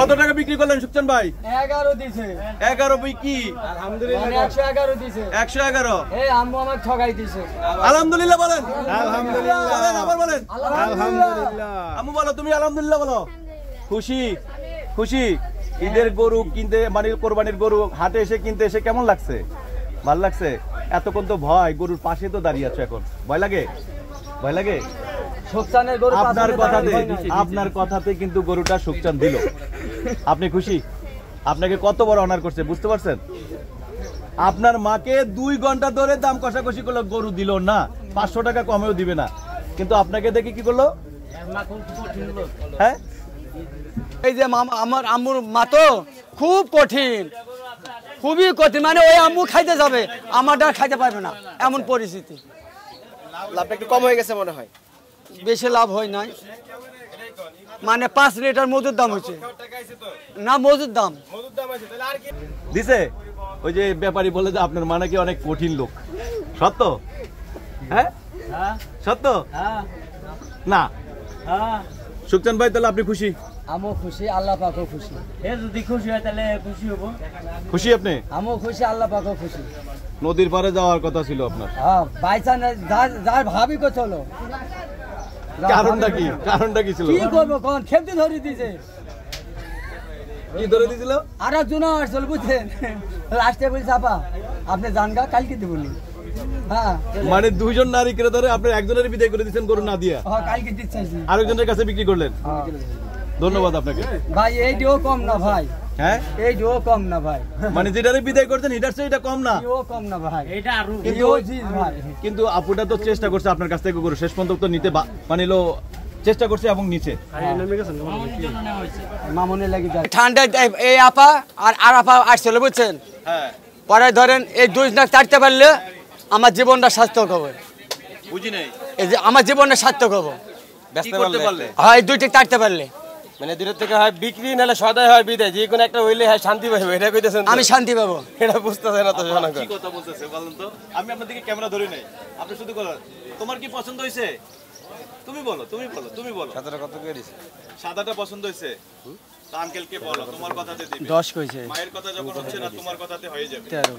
কত টাকা বিক্রি করলেন সুকচান ভাই? 11 দিছে। 11 বই কি? আলহামদুলিল্লাহ 111 দিছে। 111। এই আম্মু আমাকে ঠকাই দিছে। আলহামদুলিল্লাহ বলেন। আলহামদুলিল্লাহ বলেন, আবার বলেন। আলহামদুলিল্লাহ। আম্মু বলো, তুমি আলহামদুলিল্লাহ বলো। খুশি? খুশি? ঈদের গরু কিনতে, মানে কোরবানির গরু হাটে এসে কিনতে এসে কেমন লাগছে? ভালো লাগছে? এতক্ষণ তো ভয়, গরুর পাশে তো দাঁড়িয়ে আছো এখন, ভয় লাগে? ভয় লাগে? সুকচানের গরু আপনার কথাতে কিন্তু গরুটা সুকচান দিল। আপনি খুশি? আপনাকে কত বড় অনার করছে বুঝতে পারছেন? আপনার মাকে 2 ঘন্টা ধরে দাম কষাকষি করলো, গরু দিল না, 500 টাকা কমেও দিবে না, কিন্তু আপনাকে দেখে কি করলো? হ্যাঁ, এই যে আমার আম্মুর মা তো খুব কঠিন, খুবই কঠিন, মানে ওই আম্মু খাইতে যাবে, আমারটা খাইতে পারবে না, এমন পরিস্থিতি। লাভটা একটু কম হয়ে গেছে মনে হয়। বেশি লাভ হয় নাই, মানে 5 লিটার মজুর দাম হচ্ছে না, মজুর দাম দিছে। ওই যে ব্যাপারী বলে যে আপনার মা নাকি অনেক কঠিন লোক, সত্য? হ্যাঁ সত্য না? সুকচান ভাই তাহলে আপনি খুশি? আমও খুশি, আল্লাহ পাকও খুশি। যদি খুশি হয় তাহলে খুশি হবো। খুশি আপনি? আমও খুশি, আল্লাহ পাকও খুশি। নদীর পাড়ে যাওয়ার কথা ছিল আপনার, হ্যাঁ বাইচান যার ভাবি কত হলো, কারণটা কি? কারণটা কি ছিল? কি করবো কোন খেপতে ধরে দিছে, কি ধরে দিয়েছিল? আর একজন আসল বুঝছেন, লাস্টে বলছে আপা আপনি জানগা কালকে দেবনি। হ্যাঁ মানে 2 জন নারী ক্রেতারে আপনি একজনের বিদায় করে দিয়েছেন গরু না দিয়া, কালকে দিচ্ছে আরেকজনের কাছে বিক্রি করলেন। ধন্যবাদ আপনাকে ভাই। এইটাও কম না ভাই। হ্যাঁ এইটাও কম না ভাই, মানে যেটারে বিদায় করছেন এটার চেয়ে এটা কম না? এটাও কম না ভাই, এটা আরো কিন্তু আপুটা তো চেষ্টা করছে আপনার কাছ থেকে গরু শেষ পর্যন্ত নিতে, মানে চেষ্টা করছে এবং নিচে মামুনে লেগে যায় ঠান্ডা। এই আপা আর আপা আসছিল বুঝছেন, হ্যাঁ পরে ধরেন এই 2 দিন কাটতে পারলে আমার জীবনটা সার্থক হবে। বুঝি নাই, এই যে আমার জীবনটা সার্থক হবে কি করতে পারলে? হয় এই 2টি কাটতে পারলে, মানে দূরের থেকে হয় বিক্রি, নাহলে সদাই হয় বিদায়, যে কোনো একটা হইলে হয় শান্তি পাইবে, এটা কইতেছেন? আমি শান্তি পাবো, এটা বুঝতেছেন না তো জনগণ। কি কথা বলতেছে বলেন তো? আমি আপনার দিকে ক্যামেরা ধরি নাই, আপনি শুধু বলেন তোমার কি পছন্দ হয়েছে? তুমি বলো, তুমি বলো, তুমি বলো। সাদাটা কত করে দিছে? সাদাটা পছন্দ হয়েছে? তা আঙ্কেলকে বলো, তোমার কথাতে দিবে। 10 কইছে, মায়ের কথা যখন হচ্ছে না, তোমার কথাতে হয়ে যাবে। 13